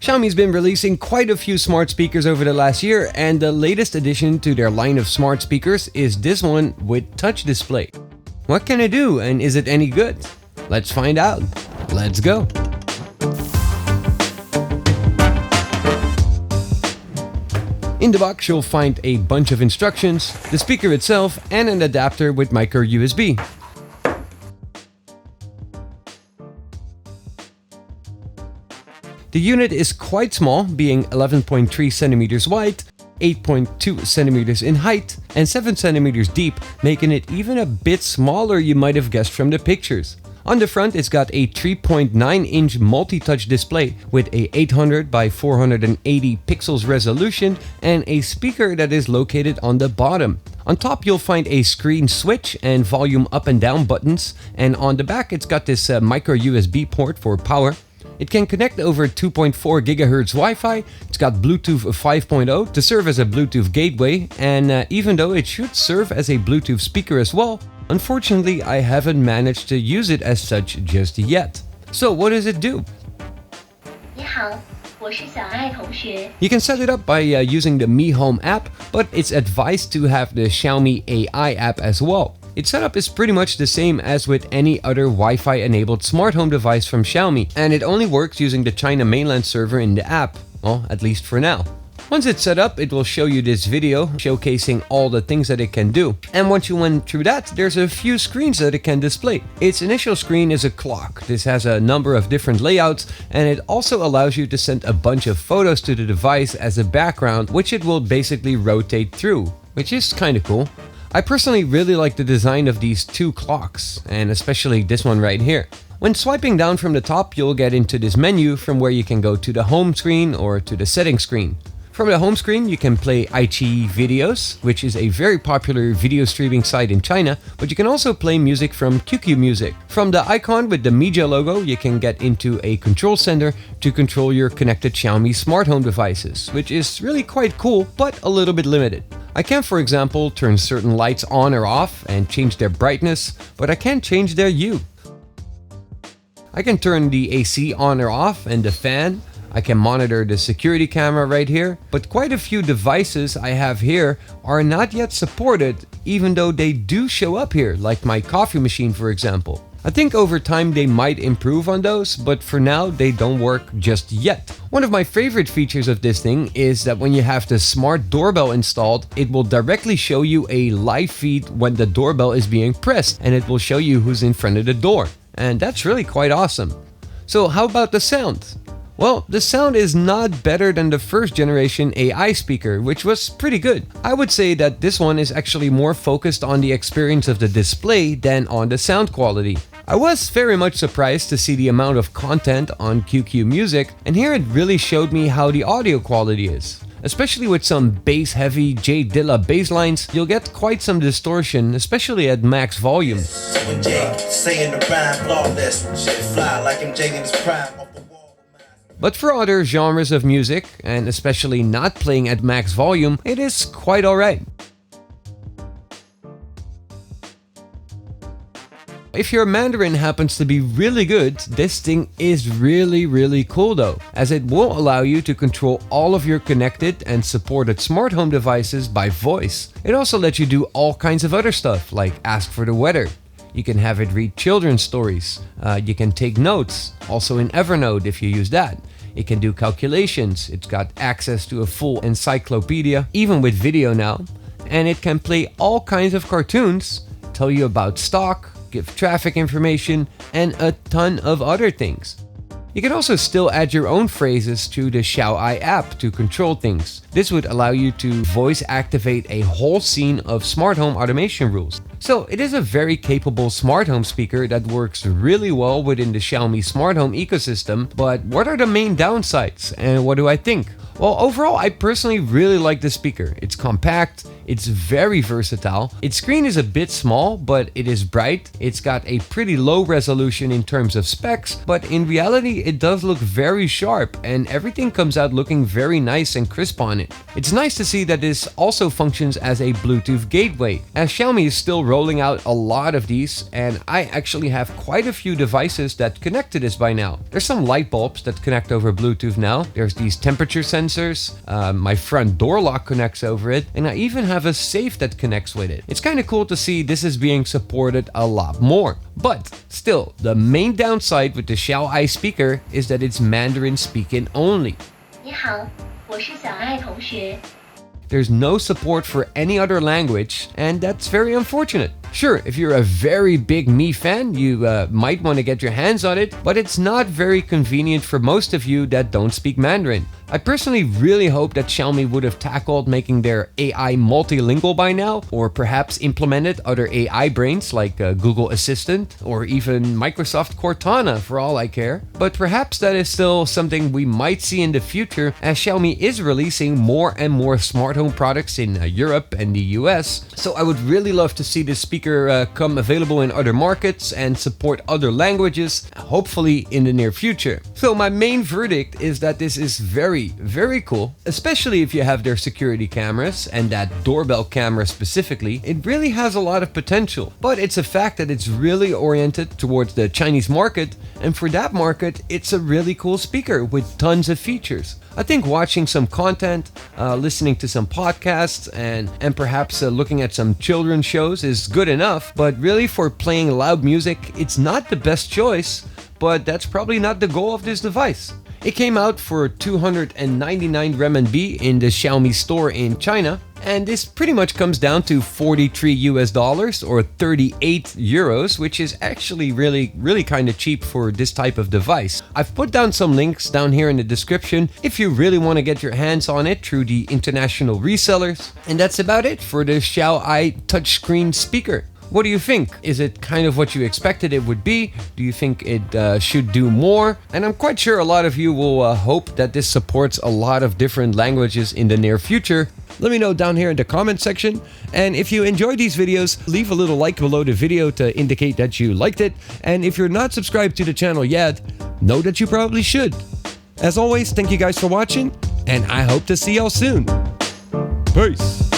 Xiaomi's been releasing quite a few smart speakers over the last year, and the latest addition to their line of smart speakers is this one with touch display. What can it do, and is it any good? Let's find out. Let's go. In the box you'll find a bunch of instructions, the speaker itself, and an adapter with micro USB. The unit is quite small, being 11.3 centimeters wide, 8.2 centimeters in height, and 7 centimeters deep, making it even a bit smaller you might have guessed from the pictures. On the front, it's got a 3.9-inch multi-touch display with a 800 by 480 pixels resolution and a speaker that is located on the bottom. On top, you'll find a screen switch and volume up and down buttons, and on the back, it's got this micro USB port for power. It can connect over 2.4 GHz Wi-Fi, it's got Bluetooth 5.0 to serve as a Bluetooth gateway, and even though it should serve as a Bluetooth speaker as well, unfortunately I haven't managed to use it as such just yet. So what does it do? You can set it up by using the Mi Home app, but it's advised to have the Xiaomi AI app as well. Its setup is pretty much the same as with any other Wi-Fi enabled smart home device from Xiaomi, and it only works using the China mainland server in the app, well, at least for now. Once it's set up, it will show you this video showcasing all the things that it can do. And once you went through that, there's a few screens that it can display. Its initial screen is a clock. This has a number of different layouts, and it also allows you to send a bunch of photos to the device as a background, which it will basically rotate through, which is kind of cool. I personally really like the design of these two clocks, and especially this one right here. When swiping down from the top, you'll get into this menu from where you can go to the home screen or to the settings screen. From the home screen, you can play Iqiyi videos, which is a very popular video streaming site in China, but you can also play music from QQ Music. From the icon with the Media logo, you can get into a control center to control your connected Xiaomi smart home devices, which is really quite cool, but a little bit limited. I can, for example, turn certain lights on or off and change their brightness, but I can't change their hue. I can turn the AC on or off and the fan. I can monitor the security camera right here, but quite a few devices I have here are not yet supported, even though they do show up here, like my coffee machine for example. I think over time they might improve on those, but for now they don't work just yet. One of my favorite features of this thing is that when you have the Smart Doorbell installed, it will directly show you a live feed when the doorbell is being pressed, and it will show you who's in front of the door. And that's really quite awesome. So how about the sound? Well, the sound is not better than the first generation AI speaker, which was pretty good. I would say that this one is actually more focused on the experience of the display than on the sound quality. I was very much surprised to see the amount of content on QQ Music, and here it really showed me how the audio quality is. Especially with some bass-heavy J Dilla bass lines, you'll get quite some distortion, especially at max volume. But for other genres of music, and especially not playing at max volume, it is quite alright. If your Mandarin happens to be really good, this thing is really cool though, as it will allow you to control all of your connected and supported smart home devices by voice. It also lets you do all kinds of other stuff, like ask for the weather. You can have it read children's stories. You can take notes, also in Evernote if you use that. It can do calculations. It's got access to a full encyclopedia, even with video now. And it can play all kinds of cartoons, tell you about stock, give traffic information, and a ton of other things. You can also still add your own phrases to the Xiao Ai app to control things. This would allow you to voice activate a whole scene of smart home automation rules. So it is a very capable smart home speaker that works really well within the Xiaomi smart home ecosystem, but what are the main downsides and what do I think? Well, overall, I personally really like this speaker. It's compact, it's very versatile. Its screen is a bit small, but it is bright. It's got a pretty low resolution in terms of specs, but in reality, it does look very sharp and everything comes out looking very nice and crisp on it. It's nice to see that this also functions as a Bluetooth gateway, as Xiaomi is still rolling out a lot of these, and I actually have quite a few devices that connect to this by now. There's some light bulbs that connect over Bluetooth now. There's these temperature sensors. My front door lock connects over it, and I even have a safe that connects with it. It's kind of cool to see this is being supported a lot more. But still, the main downside with the Xiao Ai speaker is that it's Mandarin speaking only. 你好，我是小爱同学。 There's no support for any other language, and that's very unfortunate. Sure, if you're a very big Mi fan, you might want to get your hands on it, but it's not very convenient for most of you that don't speak Mandarin. I personally really hope that Xiaomi would have tackled making their AI multilingual by now, or perhaps implemented other AI brains like Google Assistant, or even Microsoft Cortana for all I care. But perhaps that is still something we might see in the future, as Xiaomi is releasing more and more smart home products in Europe and the US. So I would really love to see this speaker come available in other markets and support other languages, hopefully in the near future. So my main verdict is that this is very cool, especially if you have their security cameras and that doorbell camera specifically. It really has a lot of potential, but it's a fact that it's really oriented towards the Chinese market, and for that market, it's a really cool speaker with tons of features. I think watching some content, listening to some podcasts, and perhaps looking at some children's shows is good enough, but really for playing loud music, it's not the best choice, but that's probably not the goal of this device. It came out for 299 renminbi in the Xiaomi store in China, and this pretty much comes down to 43 US dollars or 38 euros, which is actually really kind of cheap for this type of device. I've put down some links down here in the description if you really want to get your hands on it through the international resellers. And that's about it for the Xiao Ai touchscreen speaker. What do you think? Is it kind of what you expected it would be? Do you think it should do more? And I'm quite sure a lot of you will hope that this supports a lot of different languages in the near future. Let me know down here in the comment section. And if you enjoyed these videos, leave a little like below the video to indicate that you liked it. And if you're not subscribed to the channel yet, know that you probably should. As always, thank you guys for watching, and I hope to see y'all soon. Peace.